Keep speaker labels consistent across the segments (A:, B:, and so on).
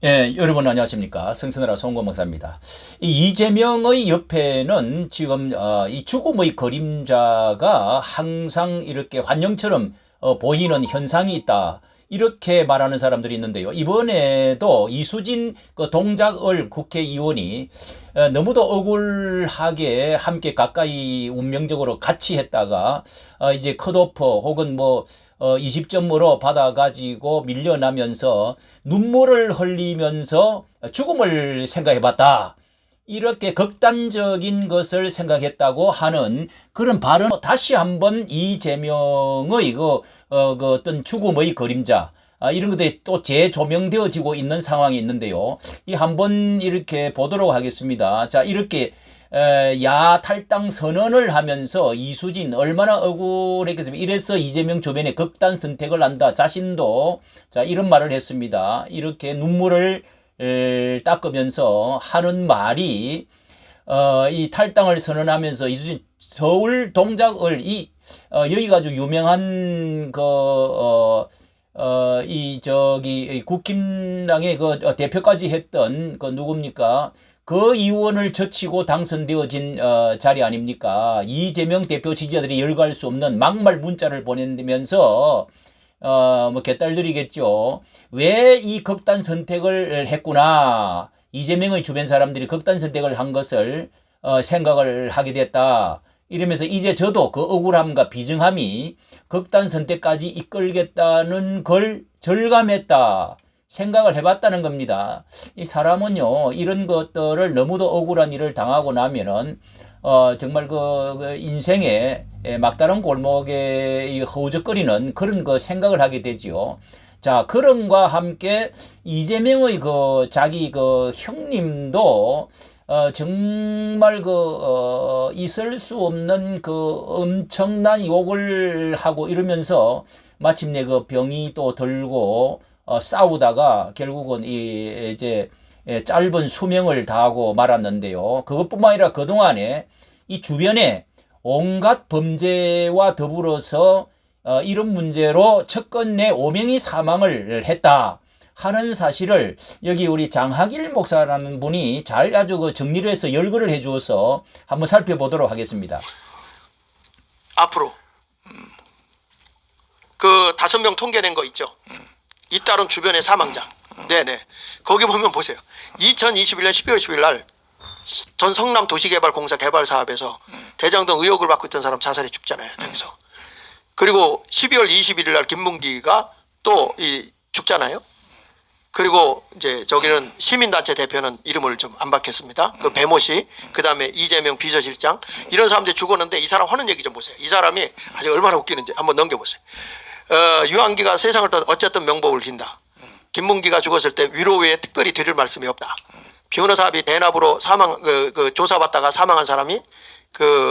A: 예, 여러분 안녕하십니까. 성선하라 송건 목사입니다. 이 이재명의 옆에는 지금 이 죽음의 그림자가 항상 이렇게 환영처럼 보이는 현상이 있다. 이렇게 말하는 사람들이 있는데요. 이번에도 이수진 그 동작을 국회의원이 너무도 억울하게 함께 가까이 운명적으로 같이 했다가 이제 컷오프 혹은 뭐 20점으로 받아가지고 밀려나면서 눈물을 흘리면서 죽음을 생각해봤다. 이렇게 극단적인 것을 생각했다고 하는 그런 발언, 다시 한번 이재명의 그 어떤 죽음의 그림자, 이런 것들이 또 재조명되어지고 있는 상황이 있는데요. 이 한번 이렇게 보도록 하겠습니다. 자, 이렇게 야탈당 선언을 하면서 이수진 얼마나 억울했겠습니까? 이래서 이재명 주변에 극단 선택을 한다. 자신도 자 이런 말을 했습니다. 이렇게 눈물을 닦으면서 하는 말이 이 탈당을 선언하면서 이수진 서울 동작을 여기가 아주 유명한 이 저기 국힘당의 그 대표까지 했던 그 누굽니까? 그 의원을 젖히고 당선되어진 자리 아닙니까? 이재명 대표 지지자들이 열거할 수 없는 막말 문자를 보내면서 뭐 개딸들이겠죠. 왜 이 극단 선택을 했구나. 이재명의 주변 사람들이 극단 선택을 한 것을 생각을 하게 됐다. 이러면서 이제 저도 그 억울함과 비정함이 극단 선택까지 이끌겠다는 걸 절감했다. 생각을 해봤다는 겁니다. 이 사람은요, 이런 것들을 너무도 억울한 일을 당하고 나면은, 정말 그 인생의 막다른 골목에 허우적거리는 그런 그 생각을 하게 되지요. 자, 그런과 함께 이재명의 그 자기 그 형님도 정말 있을 수 없는 그 엄청난 욕을 하고 이러면서 마침내 그 병이 또 들고 싸우다가 결국은 이제 짧은 수명을 다하고 말았는데요. 그것뿐만 아니라 그동안에 이 주변에 온갖 범죄와 더불어서 이런 문제로 첫건내 5명이 사망을 했다 하는 사실을 여기 우리 장학일 목사라는 분이 잘 아주 그 정리를 해서 열거를 해 주어서 한번 살펴보도록 하겠습니다.
B: 앞으로 그 5명 통계낸 거 있죠. 잇따른 주변의 사망자. 네네. 거기 보면 보세요. 2021년 12월 10일 날 전 성남 도시개발공사 개발 사업에서 대장동 의혹을 받고 있던 사람 자살해 죽잖아요. 저기서. 그리고 12월 21일 날 김문기가 또 죽잖아요. 그리고 이제 저기는 시민단체 대표는 이름을 좀 안 받겠습니다. 그 배모 씨, 그 다음에 이재명 비서실장 이런 사람들이 죽었는데 이 사람 하는 얘기 좀 보세요. 이 사람이 아주 얼마나 웃기는지 한번 넘겨보세요. 유한기가 세상을 떠 어쨌든 명복을 빈다. 김문기가 죽었을 때 위로 외에 특별히 드릴 말씀이 없다. 변호사비 대납으로 조사받다가 사망한 사람이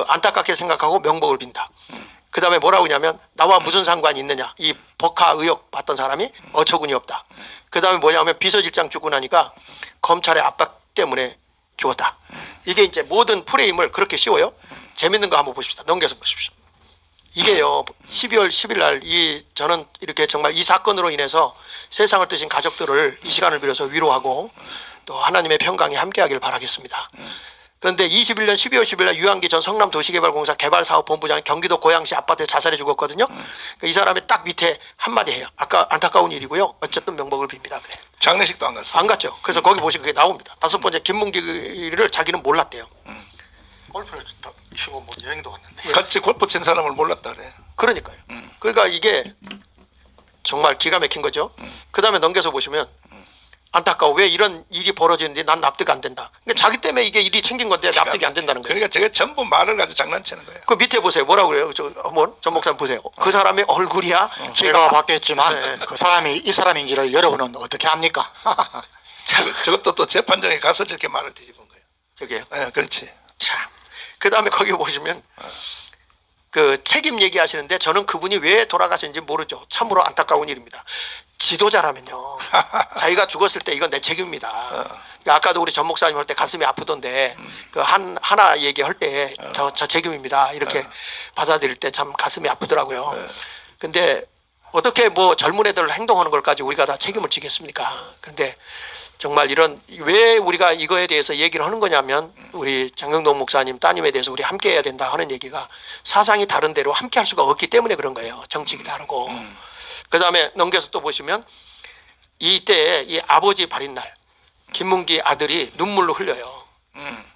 B: 안타깝게 생각하고 명복을 빈다. 그 다음에 뭐라고 하냐면 나와 무슨 상관이 있느냐. 이 법카 의혹 받던 사람이 어처구니 없다. 그 다음에 뭐냐면 비서실장 죽고 나니까 검찰의 압박 때문에 죽었다. 이게 이제 모든 프레임을 그렇게 씌워요. 재밌는 거 한번 보십시다. 넘겨서 보십시오. 이게요 12월 10일 날 저는 이렇게 정말 이 사건으로 인해서 세상을 뜨신 가족들을 이 시간을 빌어서 위로하고 또 하나님의 평강이 함께하길 바라겠습니다. 그런데 21년 12월 10일 날 유한기 전 성남도시개발공사 개발사업본부장이 경기도 고양시 아파트에 자살해 죽었거든요. 이 사람이 딱 밑에 한마디 해요. 아까 안타까운 일이고요. 어쨌든 명복을 빕니다. 그래.
C: 장례식도 안 갔어.
B: 안 갔죠. 그래서 거기 보시면 그게 나옵니다. 5번째 김문기를 자기는 몰랐대요.
C: 골프를 치고 뭐 여행도 갔는데 같이 골프 친 사람을 몰랐다 그래.
B: 그러니까요. 그러니까 이게 정말 기가 막힌 거죠. 그 다음에 넘겨서 보시면 안타까워. 왜 이런 일이 벌어지는데 난 납득 안 된다. 그러니까 자기 때문에 이게 일이 생긴 건데 납득이 안 된다는 거예요.
C: 그러니까 저게 전부 말을 가지고 장난치는 거예요.
B: 그 밑에 보세요. 뭐라고 그래요? 한번 전 목사님 보세요. 그 사람의 얼굴이야.
D: 제가 봤겠지만
B: 네.
D: 그 사람이 이 사람인지를 여러분은 어떻게 합니까?
C: 저것도 또 재판장에 가서 저렇게 말을 뒤집은 거예요.
B: 저기요.
C: 네, 그렇지.
B: 참. 그 다음에 거기 보시면 그 책임 얘기하시는데 저는 그분이 왜 돌아가셨는지 모르죠. 참으로 안타까운 일입니다. 지도자라면요. 자기가 죽었을 때 이건 내 책임입니다. 그러니까 아까도 우리 전 목사님 할 때 가슴이 아프던데 그 하나 얘기할 때 저 책임입니다. 이렇게 받아들일 때 참 가슴이 아프더라고요. 근데 어떻게 뭐 젊은 애들 행동하는 걸 가지고 우리가 다 책임을 지겠습니까? 그런데 정말 이런 왜 우리가 이거에 대해서 얘기를 하는 거냐면 우리 장경동 목사님 따님에 대해서 우리 함께 해야 된다 하는 얘기가 사상이 다른 대로 함께 할 수가 없기 때문에 그런 거예요. 정책이 다르고. 그다음에 넘겨서 또 보시면 이때 이 아버지 발인 날 김문기 아들이 눈물로 흘려요.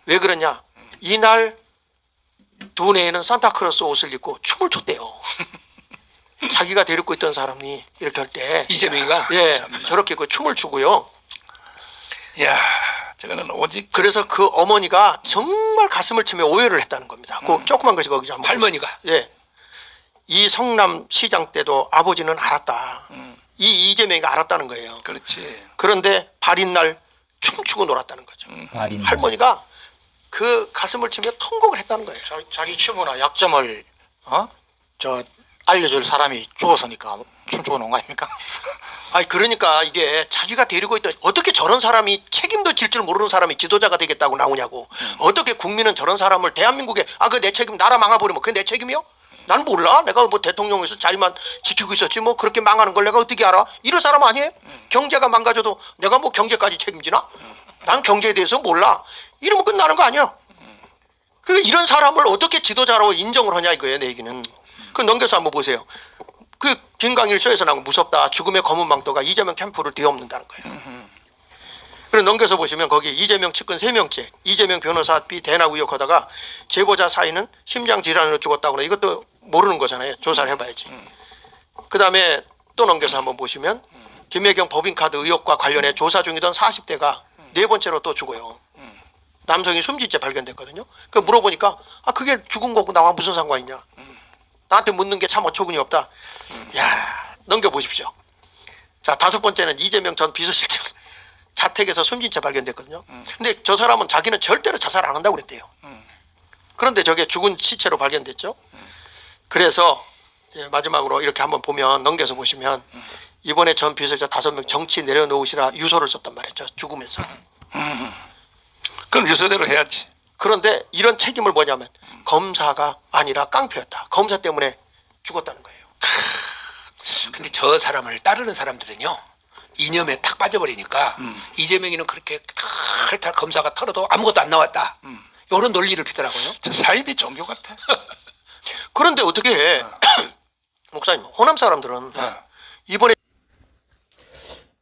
B: 왜 그러냐? 이날 두뇌에는 산타크로스 옷을 입고 춤을 췄대요. 자기가 데리고 있던 사람이 이렇게 할 때
E: 이재명이가
B: 예, 저렇게 그 춤을 추고요.
C: 야, 저거는 오직
B: 그래서 그 어머니가 정말 가슴을 치며 오해를 했다는 겁니다. 그 조그만 것이 거기서 한번
E: 할머니가
B: 보세요. 예, 이 성남 시장 때도 아버지는 알았다. 이 이재명이가 알았다는 거예요.
C: 그렇지.
B: 그런데 발인 날 춤추고 놀았다는 거죠.
A: 발인.
B: 할머니가 그 가슴을 치며 통곡을 했다는 거예요.
D: 자기 치부나 약점을 저 알려줄 사람이 죽었으니까 춤추고 놓은 거 아닙니까?
B: 아니 그러니까 이게 자기가 데리고 있던 어떻게 저런 사람이 책임도 질 줄 모르는 사람이 지도자가 되겠다고 나오냐고. 어떻게 국민은 저런 사람을 대한민국에 그 내 책임 나라 망해버리면 그게 내 책임이요? 난 몰라. 내가 뭐 대통령에서 자리만 지키고 있었지 뭐 그렇게 망하는 걸 내가 어떻게 알아? 이런 사람 아니에요? 경제가 망가져도 내가 뭐 경제까지 책임지나? 난 경제에 대해서 몰라. 이러면 끝나는 거 아니야? 그 이런 사람을 어떻게 지도자로 인정을 하냐 이거예요. 내 얘기는. 그 넘겨서 한번 보세요. 그 김광일 쇼에서 나온 무섭다. 죽음의 검은 망토가 이재명 캠프를 뒤엎는다는 거예요. 그리고 넘겨서 보시면 거기 이재명 측근 3명째 이재명 변호사 B 대납 의혹하다가 제보자 사이는 심장질환으로 죽었다고 그래. 이것도 모르는 거잖아요. 조사를 해봐야지. 그다음에 또 넘겨서 한번 보시면 김혜경 법인카드 의혹과 관련해 조사 중이던 40대가 4번째로 또 죽어요. 남성이 숨진 채 발견됐거든요. 그 물어보니까 그게 죽은 거고 나와 무슨 상관이냐. 나한테 묻는 게 참 어처구니 없다. 야, 넘겨보십시오. 자, 5번째는 이재명 전 비서실장 자택에서 숨진 채 발견됐거든요. 근데 저 사람은 자기는 절대로 자살 안 한다고 그랬대요. 그런데 저게 죽은 시체로 발견됐죠. 그래서 마지막으로 이렇게 한번 보면 넘겨서 보시면 이번에 전 비서실장 5명 정치 내려놓으시라 유서를 썼단 말이죠. 죽으면서.
C: 그럼 유서대로 해야지.
B: 그런데 이런 책임을 뭐냐면 검사가 아니라 깡패였다. 검사 때문에 죽었다는 거예요.
E: 근데 저 사람을 따르는 사람들은요 이념에 탁 빠져버리니까 이재명이는 그렇게 탈탈 검사가 털어도 아무것도 안 나왔다 이런 논리를 피더라고요.
C: 저 사입이 종교 같아.
B: 그런데 어떻게 해? 목사님 호남 사람들은 이번에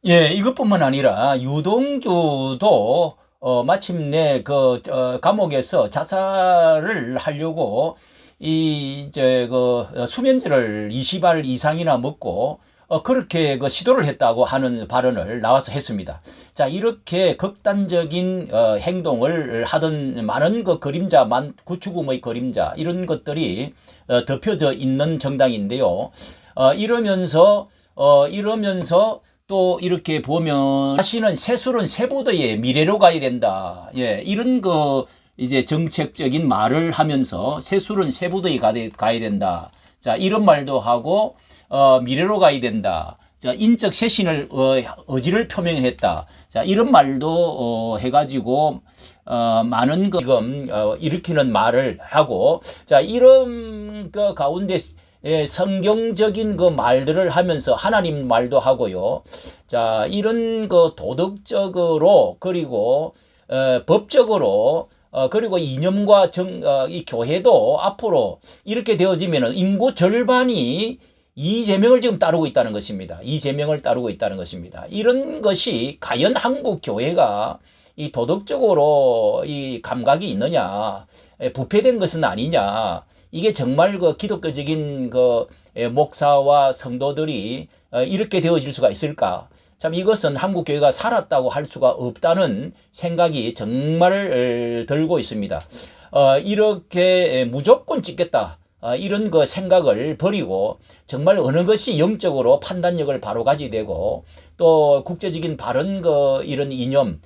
A: 예, 이것뿐만 아니라 유동규도 마침내 감옥에서 자살을 하려고 수면제를 20알 이상이나 먹고 그렇게 시도를 했다고 하는 발언을 나와서 했습니다. 자, 이렇게 극단적인 행동을 하던 많은 그림자, 구축음의 그림자 이런 것들이 덮여져 있는 정당인데요. 이러면서 또 이렇게 보면 다시는 새술은 새부도의 미래로 가야 된다. 예, 이런 이제 정책적인 말을 하면서 새술은 새부도에 가야 된다. 자, 이런 말도 하고 미래로 가야 된다. 자, 인적 쇄신을 의지를 표명했다. 자, 이런 말도 해가지고 많은 지금 일으키는 말을 하고 자, 이런 가운데 성경적인 말들을 하면서 하나님 말도 하고요. 자, 이런 도덕적으로 그리고 법적으로 그리고 이념과 이 교회도 앞으로 이렇게 되어지면 인구 절반이 이재명을 지금 따르고 있다는 것입니다. 이재명을 따르고 있다는 것입니다. 이런 것이 과연 한국 교회가 이 도덕적으로 이 감각이 있느냐, 부패된 것은 아니냐, 이게 정말 기독교적인 목사와 성도들이 이렇게 되어질 수가 있을까? 참 이것은 한국 교회가 살았다고 할 수가 없다는 생각이 정말 들고 있습니다. 이렇게 무조건 찍겠다. 이런 생각을 버리고 정말 어느 것이 영적으로 판단력을 바로 가지게 되고 또 국제적인 바른 이런 이념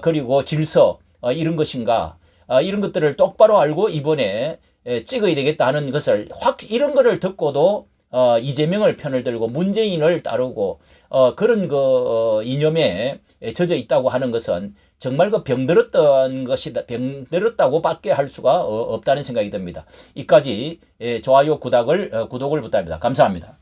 A: 그리고 질서 이런 것인가 이런 것들을 똑바로 알고 이번에 찍어야 되겠다 하는 것을 이런 거를 듣고도 이재명을 편을 들고 문재인을 따르고 그런 이념에 젖어 있다고 하는 것은 정말 병들었던 것이다. 병들었다고 밖에 할 수가 없다는 생각이 듭니다. 이까지 좋아요, 구독을 부탁합니다. 감사합니다.